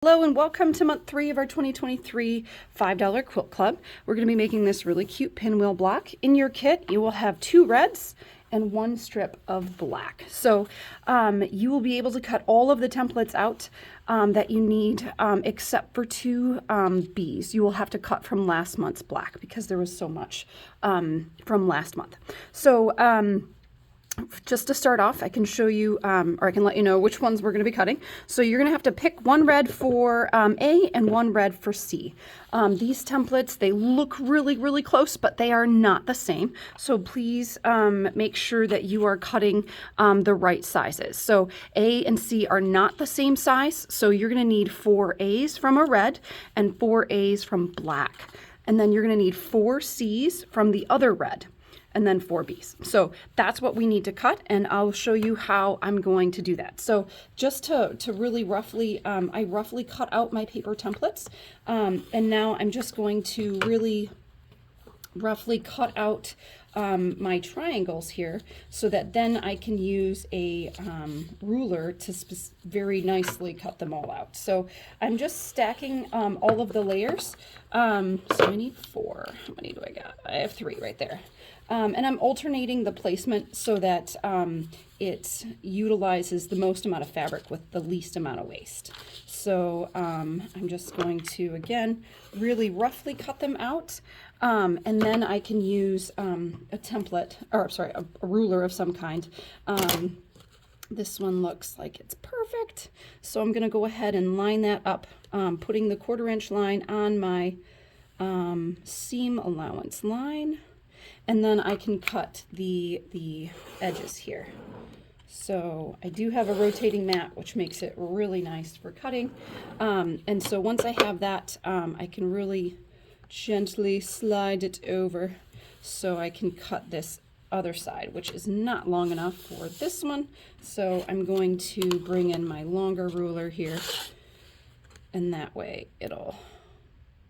Hello and welcome to month 3 of our 2023 $5 quilt club. We're going to be making this really cute pinwheel block. In your kit you will have 2 reds and 1 strip of black. So you will be able to cut all of the templates out that you need except for 2 Bs. You will have to cut from last month's black because there was so much from last month. So just to start off, I can show you, or I can let you know which ones we're going to be cutting. So you're going to have to pick 1 red for A and 1 red for C. These templates, they look really close, but they are not the same. So please make sure that you are cutting the right sizes. So A and C are not the same size. So you're going to need 4 A's from a red and 4 A's from black. And then you're going to need 4 C's from the other red, and then 4 B's. So that's what we need to cut, and I'll show you how I'm going to do that. So just to really roughly, I roughly cut out my paper templates, and now I'm just going to really roughly cut out my triangles here so that then I can use a ruler to very nicely cut them all out. So I'm just stacking all of the layers. So I need 4. How many do I got? I have 3 right there. And I'm alternating the placement so that it utilizes the most amount of fabric with the least amount of waste. So I'm just going to, again, really roughly cut them out. And then I can use a template, or sorry, a ruler of some kind. This one looks like it's perfect. So I'm going to go ahead and line that up, putting the 1/4 inch line on my seam allowance line. And then I can cut the edges here. So I do have a rotating mat, which makes it really nice for cutting. And so once I have that, I can really gently slide it over so I can cut this other side, which is not long enough for this one. So I'm going to bring in my longer ruler here, and that way it'll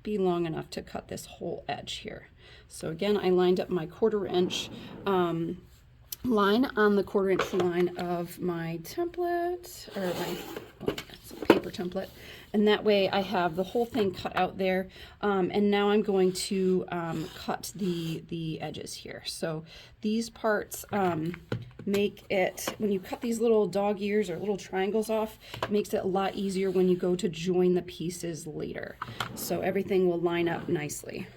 be long enough to cut this whole edge here. So again, I lined up my 1/4 inch line on the 1/4 inch line of my template, or my it's a paper template, and that way I have the whole thing cut out there. And now I'm going to cut the edges here. So these parts make it, when you cut these little dog ears or little triangles off, it makes it a lot easier when you go to join the pieces later. So everything will line up nicely.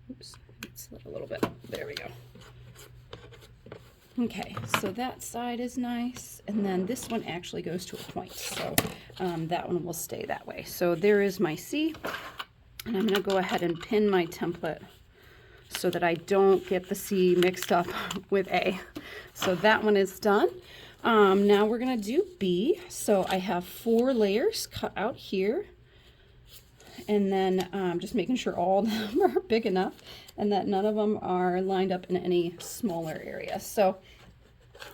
Oops, slid a little bit. There we go. Okay, so that side is nice, and then this one actually goes to a point, so that one will stay that way. So there is my C, and I'm going to go ahead and pin my template so that I don't get the C mixed up with A. So that one is done. Now we're going to do B. So I have 4 layers cut out here, and then just making sure all of them are big enough and that none of them are lined up in any smaller area. So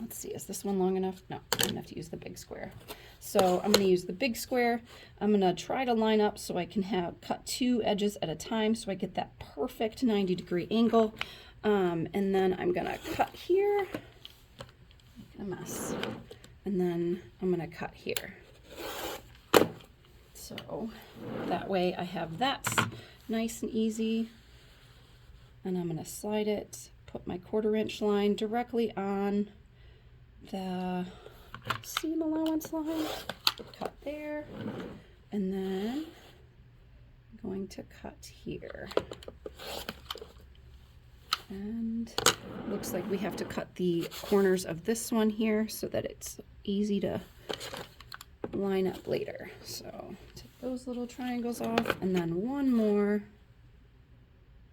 let's see, is this one long enough? No, I'm gonna have to use the big square. So I'm gonna use the big square. I'm gonna try to line up so I can cut 2 edges at a time so I get that perfect 90-degree angle. And then I'm gonna cut here, make a mess, and then I'm gonna cut here. So that way I have that nice and easy, and I'm going to slide it, put my 1/4 inch line directly on the seam allowance line, cut there, and then I'm going to cut here. And looks like we have to cut the corners of this one here so that it's easy to line up later. So take those little triangles off, and then one more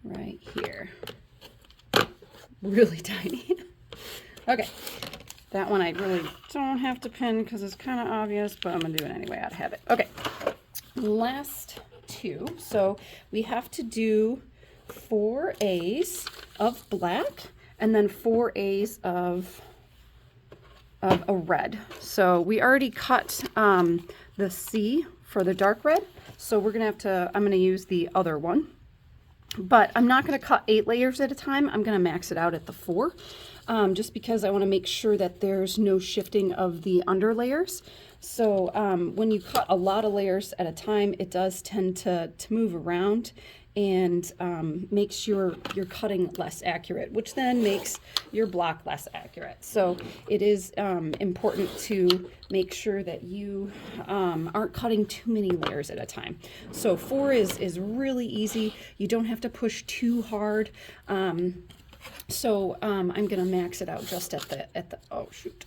right here. Really tiny. Okay, that one I really don't have to pin because it's kind of obvious, but I'm gonna do it anyway out of habit. Okay, last 2. So we have to do 4 A's of black and then 4 A's of a red. So we already cut the C for the dark red, so we're gonna have to, I'm gonna use the other one, but I'm not gonna cut 8 layers at a time. I'm gonna max it out at the 4, just because I want to make sure that there's no shifting of the under layers. So when you cut a lot of layers at a time, it does tend to move around and makes your cutting less accurate, which then makes your block less accurate. So it is important to make sure that you aren't cutting too many layers at a time. So 4 is really easy. You don't have to push too hard. So I'm gonna max it out just at the oh shoot,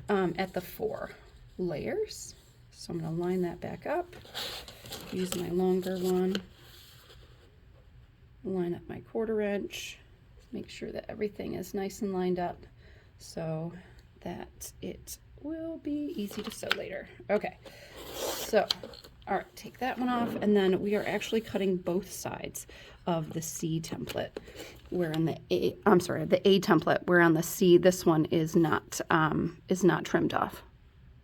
at the 4 layers. So I'm gonna line that back up, use my longer one, line up my 1/4 inch, make sure that everything is nice and lined up so that it will be easy to sew later. Okay, so all right, take that one off, and then we are actually cutting both sides of the C template. Where in the A, I'm sorry, the A template, where on the C, this one is not trimmed off.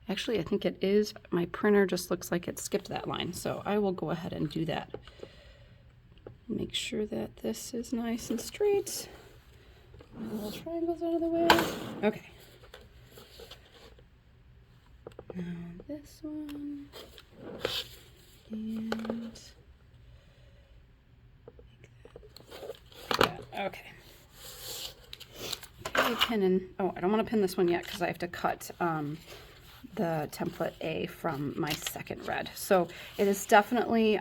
Actually, I think it is. My printer just looks like it skipped that line, so I will go ahead and do that. Make sure that this is nice and straight. My little triangles out of the way. Okay. Now this one. And like that. Okay. Okay, pinning. Oh, I don't want to pin this one yet because I have to cut the template A from my second red. So it is definitely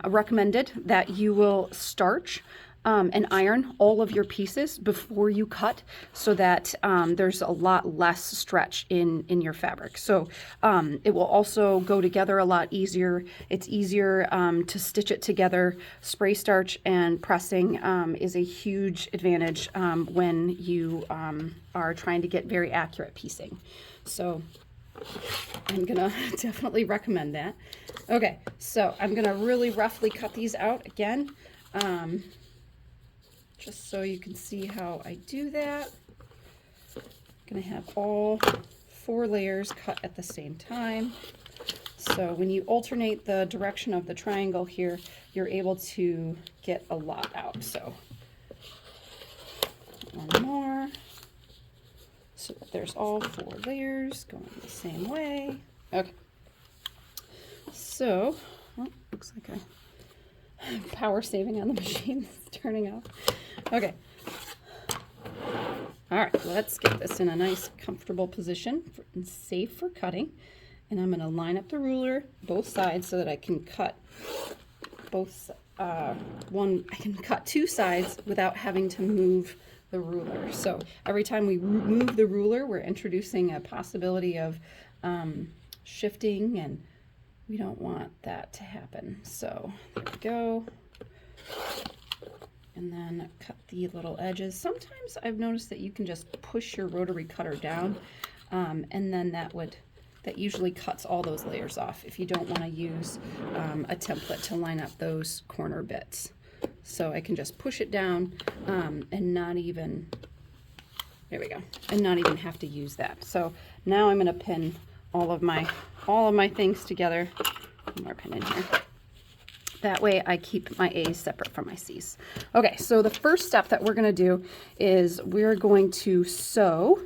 recommended that you will starch and iron all of your pieces before you cut, so that there's a lot less stretch in your fabric. So it will also go together a lot easier. It's easier to stitch it together. Spray starch and pressing is a huge advantage when you are trying to get very accurate piecing. So I'm gonna definitely recommend that. Okay, so I'm gonna really roughly cut these out again, just so you can see how I do that. I'm gonna have all 4 layers cut at the same time. So when you alternate the direction of the triangle here, you're able to get a lot out. So one more, so that there's all 4 layers going the same way. Okay. So, oh, looks like I'm power saving on the machine. It's turning off. Okay. All right, let's get this in a nice, comfortable position and safe for cutting. And I'm going to line up the ruler both sides so that I can cut both. I can cut 2 sides without having to move the ruler. So every time we move the ruler, we're introducing a possibility of shifting, and we don't want that to happen. So there we go. And then cut the little edges. Sometimes I've noticed that you can just push your rotary cutter down, and then that usually cuts all those layers off if you don't want to use a template to line up those corner bits. So I can just push it down and not even, there we go, and not even have to use that. So now I'm going to pin all of my things together. One more pin in here. That way I keep my A's separate from my C's. Okay, so the first step that we're going to do is we're going to sew.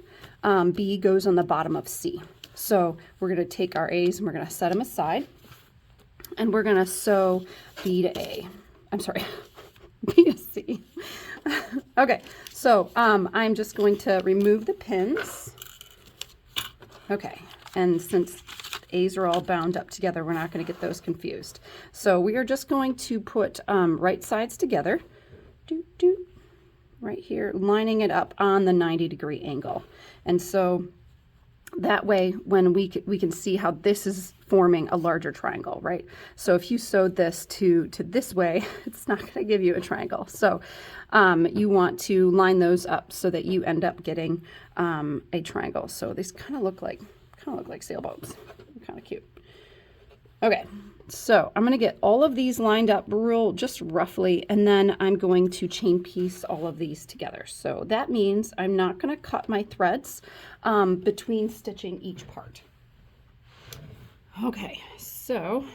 B goes on the bottom of C. So we're going to take our A's and we're going to set them aside. And we're going to sew B to A. I'm sorry, B to C. Okay, so I'm just going to remove the pins. Okay, and since A's are all bound up together, we're not going to get those confused. So we are just going to put right sides together, right here, lining it up on the 90-degree angle. And so that way, when we can see how this is forming a larger triangle, right? So if you sewed this to this way, it's not going to give you a triangle. So you want to line those up so that you end up getting a triangle. So these kind of look like sailboats. Kind of cute. Okay, so I'm going to get all of these lined up just roughly, and then I'm going to chain piece all of these together. So that means I'm not going to cut my threads between stitching each part. Okay, so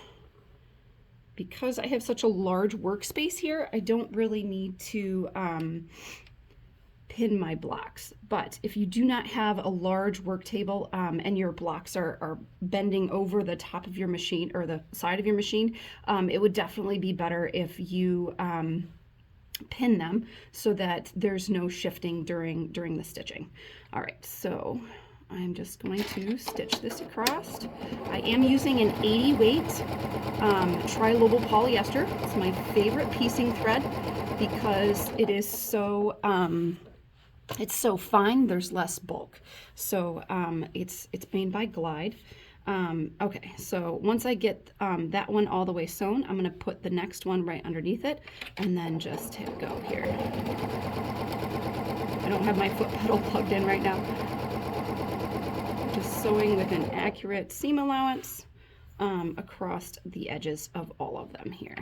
because I have such a large workspace here, I don't really need to pin my blocks. But if you do not have a large work table and your blocks are bending over the top of your machine or the side of your machine, it would definitely be better if you pin them so that there's no shifting during the stitching. All right, so I'm just going to stitch this across. I am using an 80 weight tri-lobal polyester. It's my favorite piecing thread because it is so it's so fine, there's less bulk. So it's made by Glide. Okay, so once I get that one all the way sewn, I'm gonna put the next one right underneath it and then just hit go here. I don't have my foot pedal plugged in right now. Just sewing with an accurate seam allowance across the edges of all of them here.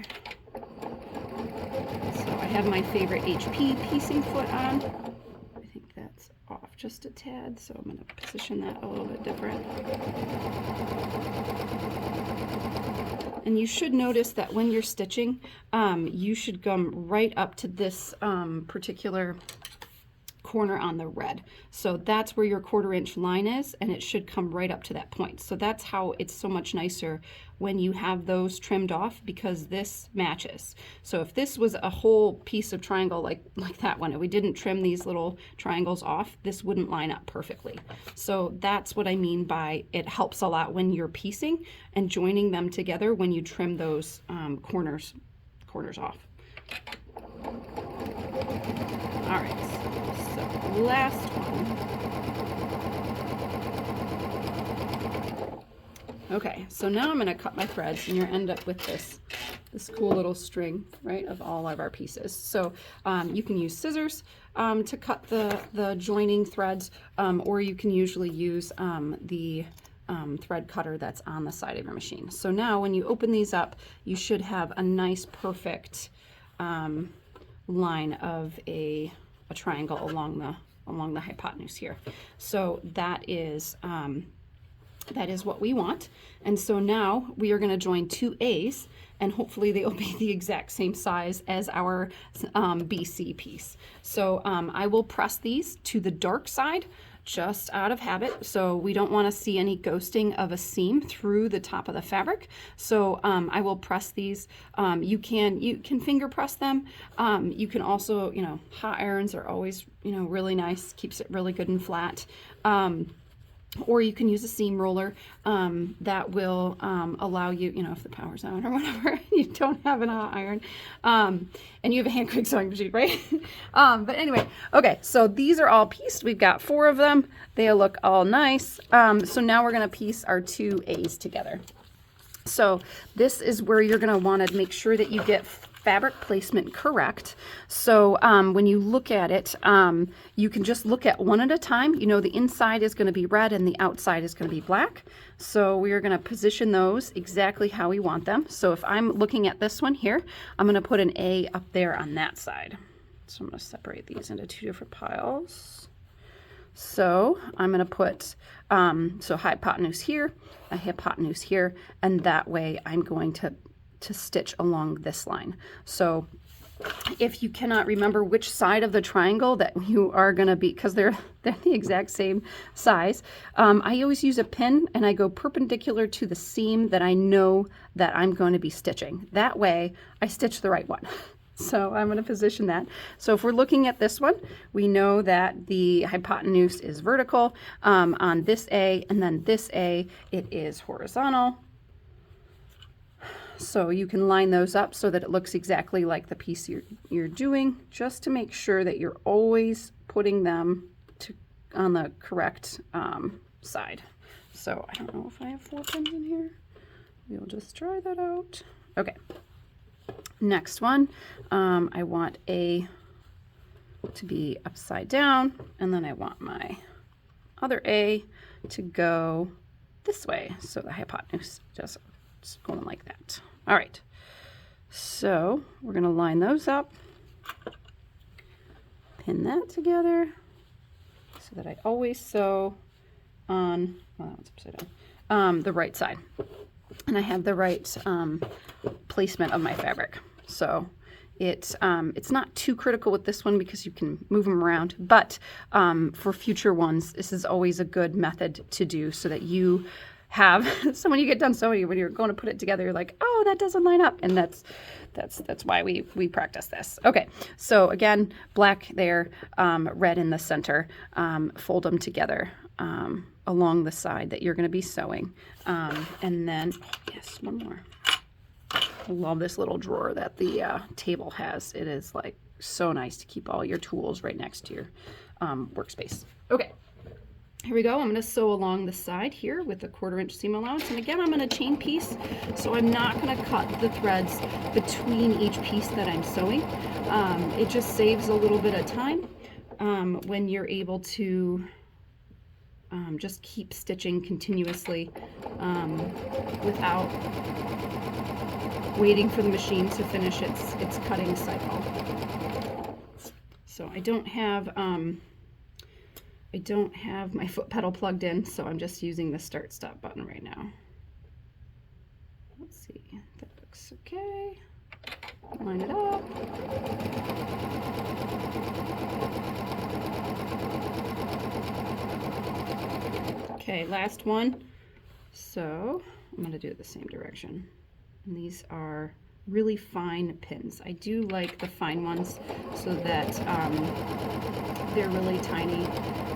So I have my favorite HP piecing foot on. I think that's off just a tad, so I'm going to position that a little bit different. And you should notice that when you're stitching, you should come right up to this particular corner on the red. So that's where your 1/4 inch line is, and it should come right up to that point. So that's how it's so much nicer when you have those trimmed off, because this matches. So if this was a whole piece of triangle like that one, and we didn't trim these little triangles off, this wouldn't line up perfectly. So that's what I mean by it helps a lot when you're piecing and joining them together when you trim those corners off. All right. So last one. Okay, so now I'm going to cut my threads, and you're end up with this cool little string, right, of all of our pieces. So you can use scissors to cut the joining threads, or you can usually use the thread cutter that's on the side of your machine. So now when you open these up, you should have a nice perfect line of a triangle along the hypotenuse here. So that is what we want. And so now we are going to join 2 A's, and hopefully they will be the exact same size as our BC piece. So I will press these to the dark side just out of habit, so we don't want to see any ghosting of a seam through the top of the fabric. So I will press these. You can finger press them. You can also, hot irons are always, really nice, keeps it really good and flat. Or you can use a seam roller that will allow you, if the power's out or whatever, you don't have an hot iron, and you have a hand crank sewing machine, right? But anyway, okay, so these are all pieced. We've got 4 of them. They look all nice. So now we're going to piece our 2 A's together. So this is where you're going to want to make sure that you get fabric placement correct. So when you look at it, you can just look at one at a time. The inside is going to be red and the outside is going to be black. So we are going to position those exactly how we want them. So if I'm looking at this one here, I'm going to put an A up there on that side. So I'm going to separate these into 2 different piles. So I'm going to put so hypotenuse here, a hypotenuse here, and that way I'm going to stitch along this line. So if you cannot remember which side of the triangle that you are going to be, because they're the exact same size, I always use a pin and I go perpendicular to the seam that I know that I'm going to be stitching. That way I stitch the right one. So I'm going to position that. So if we're looking at this one, we know that the hypotenuse is vertical on this A, and then this A, it is horizontal. So you can line those up so that it looks exactly like the piece you're doing, just to make sure that you're always putting them on the correct side. So I don't know if I have 4 pins in here. We'll just try that out. Okay. Next one, I want A to be upside down, and then I want my other A to go this way. So the hypotenuse just going like that. All right, so we're going to line those up, pin that together so that I always sew on, well, that one's upside down, the right side. And I have the right placement of my fabric. So It's not too critical with this one because you can move them around, but for future ones, this is always a good method to do so that you have, so when you get done sewing, when you're going to put it together, you're like, oh, that doesn't line up. And that's why we practice this. Okay, so again, black there, red in the center, fold them together along the side that you're going to be sewing. And then, oh, yes, one more. I love this little drawer that the table has. It is like so nice to keep all your tools right next to your workspace. Okay, here we go. I'm going to sew along the side here with a 1/4 inch seam allowance. And again, I'm going to chain piece, so I'm not going to cut the threads between each piece that I'm sewing. It just saves a little bit of time when you're able to just keep stitching continuously without waiting for the machine to finish its cutting cycle. So I don't have my foot pedal plugged in, so I'm just using the start stop button right now. Let's see, that looks okay. Line it up. Okay, last one. So I'm going to do it the same direction. And these are really fine pins. I do like the fine ones so that they're really tiny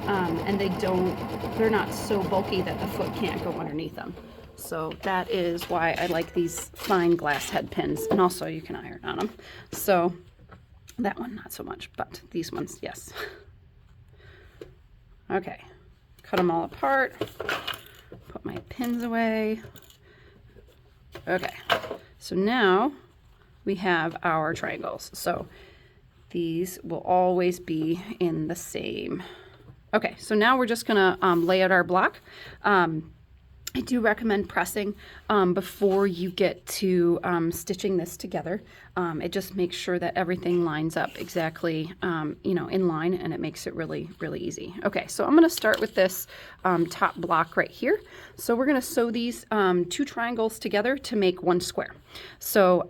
and they're not so bulky that the foot can't go underneath them. So that is why I like these fine glass head pins, and also you can iron on them. So that one not so much, but these ones, yes. Okay, cut them all apart, put my pins away. Okay, so now we have our triangles. So these will always be in the same. Okay, so now we're just gonna lay out our block. I do recommend pressing before you get to stitching this together. It just makes sure that everything lines up exactly, in line, and it makes it really, really easy. Okay, so I'm going to start with this top block right here. So we're going to sew these 2 triangles together to make 1 square. So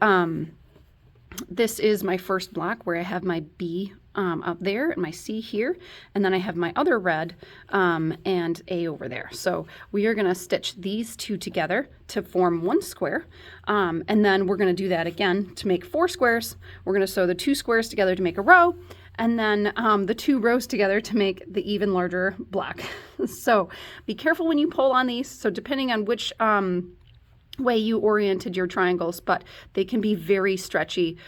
this is my first block where I have my B up there and my C here, and then I have my other red and A over there. So we are going to stitch these 2 together to form 1 square, and then we're going to do that again to make 4 squares. We're going to sew the 2 squares together to make a row, and then the 2 rows together to make the even larger block. So be careful when you pull on these. So depending on which way you oriented your triangles, but they can be very stretchy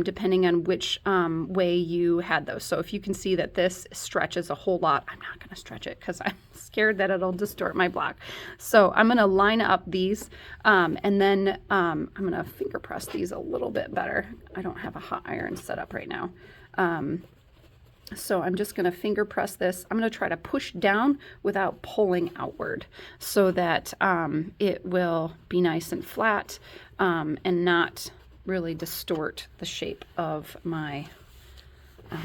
depending on which way you had those. So if you can see that this stretches a whole lot, I'm not going to stretch it because I'm scared that it'll distort my block. So I'm going to line up these and then I'm going to finger press these a little bit better. I don't have a hot iron set up right now. So I'm just going to finger press this. I'm going to try to push down without pulling outward so that it will be nice and flat and not really distort the shape of my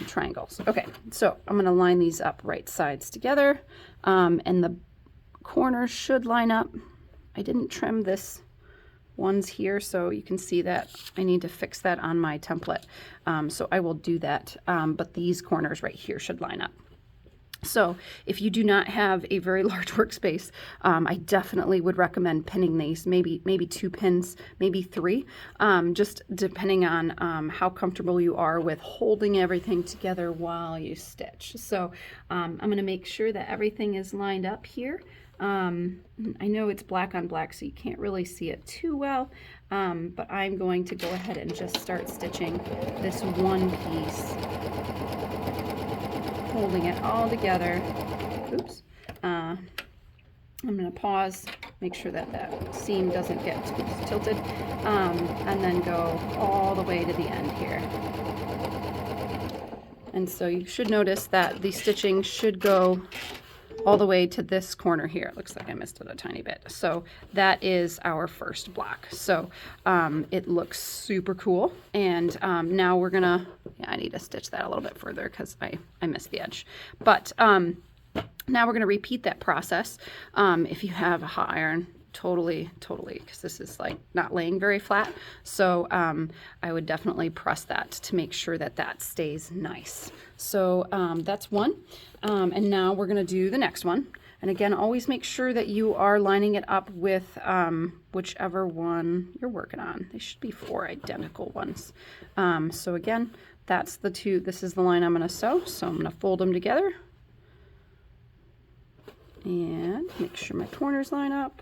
triangles. Okay, so I'm going to line these up right sides together and the corners should line up. I didn't trim this ones here, so you can see that I need to fix that on my template. So I will do that, but these corners right here should line up. So if you do not have a very large workspace, I definitely would recommend pinning these, maybe 2 pins, maybe 3, just depending on how comfortable you are with holding everything together while you stitch. So I'm going to make sure that everything is lined up here. I know it's black on black, so you can't really see it too well, but I'm going to go ahead and just start stitching this one piece, holding it all together. Oops. I'm going to pause, make sure that that seam doesn't get too tilted, and then go all the way to the end here. And so you should notice that the stitching should go all the way to this corner here. It looks like I missed it a tiny bit. So that is our first block. So it looks super cool. And now we're gonna, I need to stitch that a little bit further because I missed the edge. But now we're gonna repeat that process. If you have a hot iron, totally, because this is like not laying very flat. So I would definitely press that to make sure that that stays nice. So that's one. And now we're gonna do the next one. And again, always make sure that you are lining it up with whichever one you're working on. They should be 4 identical ones. So again, that's the 2, this is the line I'm gonna sew. So I'm gonna fold them together and make sure my corners line up.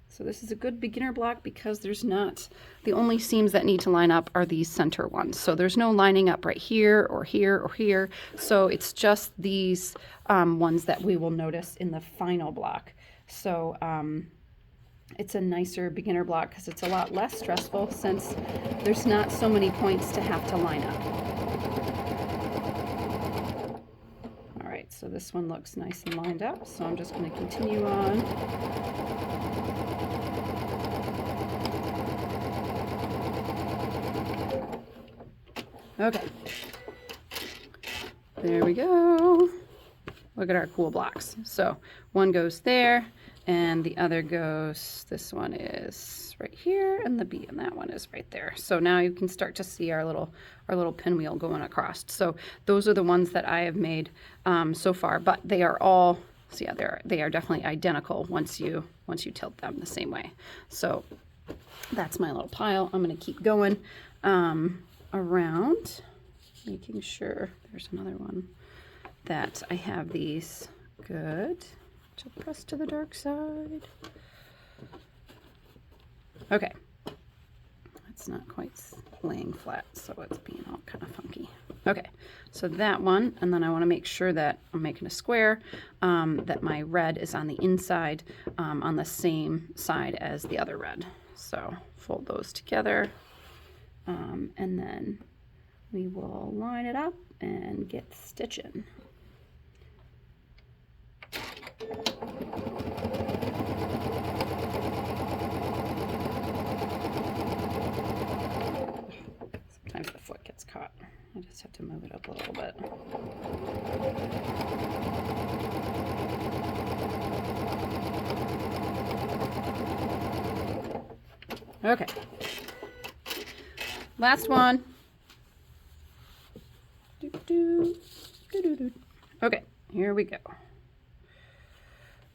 So this is a good beginner block because there's not, the only seams that need to line up are these center ones. So there's no lining up right here or here or here. So it's just these ones that we will notice in the final block. So it's a nicer beginner block because it's a lot less stressful since there's not so many points to have to line up. All right, so this one looks nice and lined up. So I'm just going to continue on. Okay, there we go. Look at our cool blocks. So one goes there and the other goes, this one is right here and the B and that one is right there. So now you can start to see our little pinwheel going across. So those are the ones that I have made so far, but they are all, so yeah, they are definitely identical once you tilt them the same way. So that's my little pile. I'm going to keep going around, making sure there's another one that I have these good to press to the dark side. Okay, it's not quite laying flat, so it's being all kind of funky. Okay, so that one, and then I want to make sure that I'm making a square, that my red is on the inside on the same side as the other red. So fold those together. And then we will line it up and get stitching. Sometimes the foot gets caught. I just have to move it up a little bit. Okay. Last one. Okay, here we go.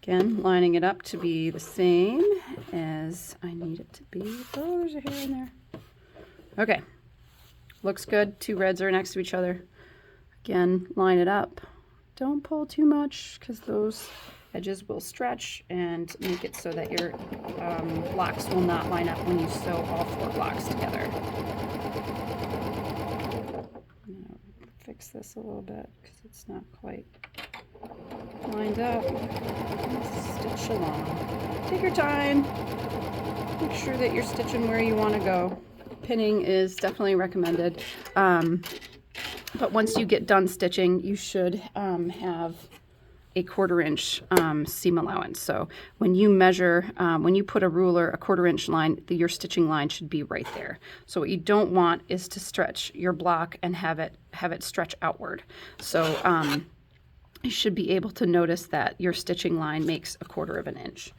Again, lining it up to be the same as I need it to be. Oh, there's a hair in there. Okay, looks good. 2 reds are next to each other. Again, line it up. Don't pull too much because those edges will stretch and make it so that your blocks will not line up when you sew all 4 blocks together. I'm gonna fix this a little bit because it's not quite lined up. Stitch along. Take your time. Make sure that you're stitching where you want to go. Pinning is definitely recommended. But once you get done stitching, you should have a 1/4 inch seam allowance. So when you measure, when you put a ruler, a 1/4 inch line, your stitching line should be right there. So what you don't want is to stretch your block and have it stretch outward. So you should be able to notice that your stitching line makes a 1/4 inch.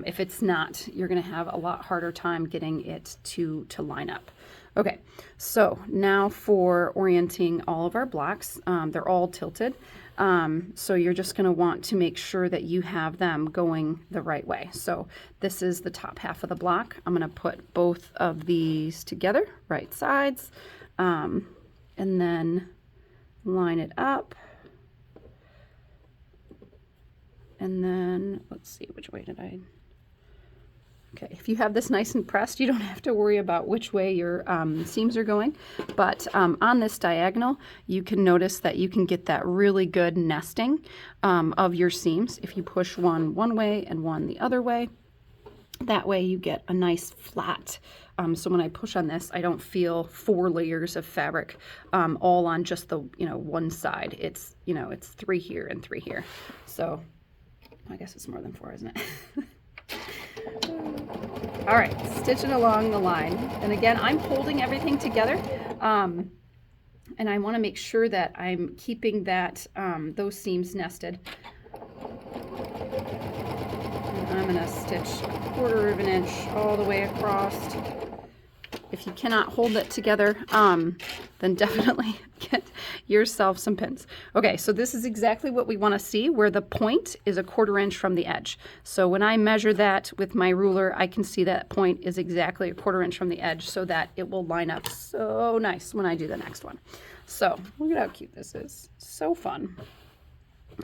If it's not, you're going to have a lot harder time getting it to line up. Okay, so now for orienting all of our blocks, they're all tilted. So you're just going to want to make sure that you have them going the right way. So this is the top half of the block. I'm going to put both of these together, right sides, and then line it up. And then, let's see, which way did I... Okay, if you have this nice and pressed, you don't have to worry about which way your seams are going. But on this diagonal, you can notice that you can get that really good nesting of your seams if you push one way and one the other way. That way you get a nice flat. So when I push on this, I don't feel 4 layers of fabric all on just the one side. It's it's 3 here and 3 here. So I guess it's more than 4, isn't it? All right, stitching along the line. And again, I'm holding everything together. And I want to make sure that I'm keeping that those seams nested. going to stitch 1/4 of an inch all the way across. If you cannot hold it together, then definitely get yourself some pins. Okay, so this is exactly what we want to see, where the point is 1/4 inch from the edge. So when I measure that with my ruler, I can see that point is exactly 1/4 inch from the edge, so that it will line up so nice when I do the next one. So look at how cute this is. So fun.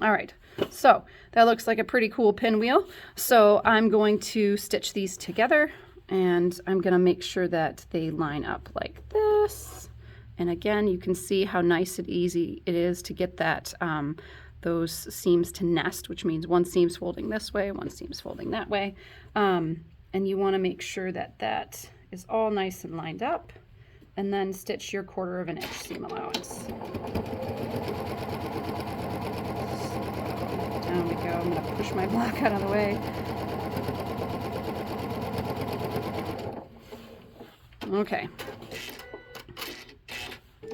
All right, so that looks like a pretty cool pinwheel. So I'm going to stitch these together, and I'm going to make sure that they line up like this. And again, you can see how nice and easy it is to get that those seams to nest, which means one seam's folding this way, one seam's folding that way. And you want to make sure that that is all nice and lined up, and then stitch your 1/4 of an inch seam allowance. Down we go. I'm going to push my block out of the way. Okay.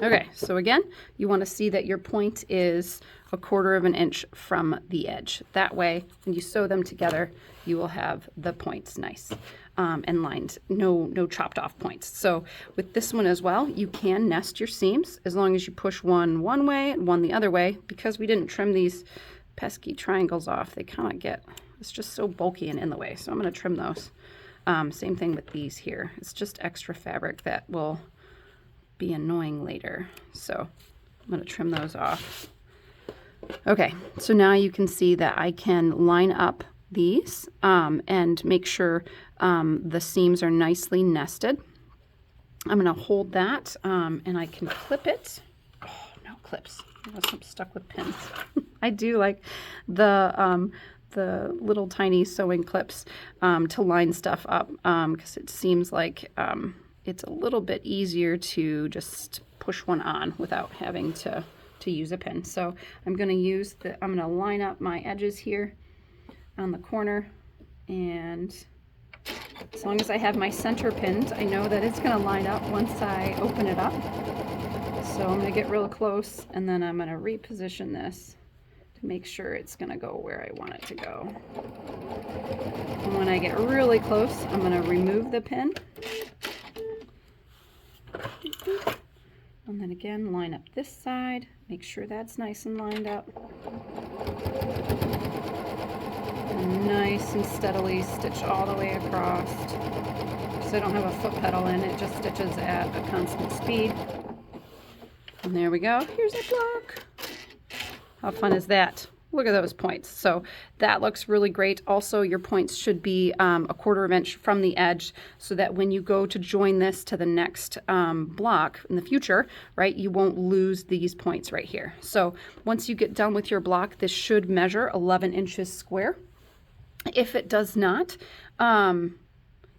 Okay, so again, you want to see that your point is 1/4 of an inch from the edge. That way, when you sew them together, you will have the points nice and lined, no chopped off points. So with this one as well, you can nest your seams as long as you push one way and one the other way. Because we didn't trim these pesky triangles off, they kind of get, it's just so bulky and in the way. So I'm going to trim those. Same thing with these here. It's just extra fabric that will be annoying later. So I'm going to trim those off. Okay, so now you can see that I can line up these and make sure the seams are nicely nested. I'm going to hold that and I can clip it. Oh, no clips. I'm stuck with pins. I do like the little tiny sewing clips to line stuff up because it seems like it's a little bit easier to just push one on without having to use a pin. So I'm going to line up my edges here on the corner, and as long as I have my center pinned, I know that it's going to line up once I open it up. So I'm going to get real close, and then I'm going to reposition this to make sure it's going to go where I want it to go. And when I get really close, I'm going to remove the pin. And then again, line up this side, make sure that's nice and lined up. And nice and steadily stitch all the way across. So I don't have a foot pedal in, it just stitches at a constant speed. And there we go, here's a block. How fun is that? Look at those points. So that looks really great. Also, your points should be 1/4 of an inch from the edge, so that when you go to join this to the next block in the future, right, you won't lose these points right here. So once you get done with your block, this should measure 11 inches square. If it does not, is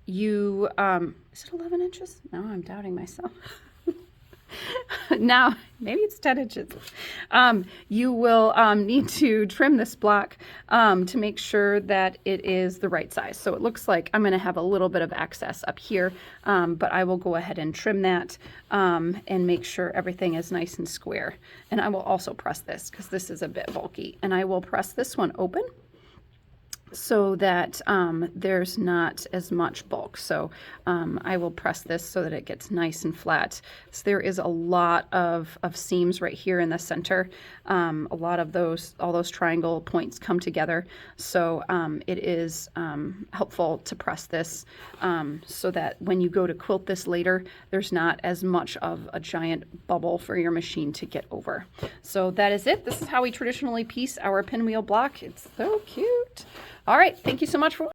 it 11 inches? No, I'm doubting myself. Now, maybe it's 10 inches. You will need to trim this block to make sure that it is the right size. So it looks like I'm going to have a little bit of excess up here, but I will go ahead and trim that and make sure everything is nice and square. And I will also press this because this is a bit bulky. And I will press this one open so that there's not as much bulk. So I will press this so that it gets nice and flat. So there is a lot of seams right here in the center. A lot of all those triangle points come together. So it is helpful to press this so that when you go to quilt this later, there's not as much of a giant bubble for your machine to get over. So that is it. This is how we traditionally piece our pinwheel block. It's so cute. All right, thank you so much for watching.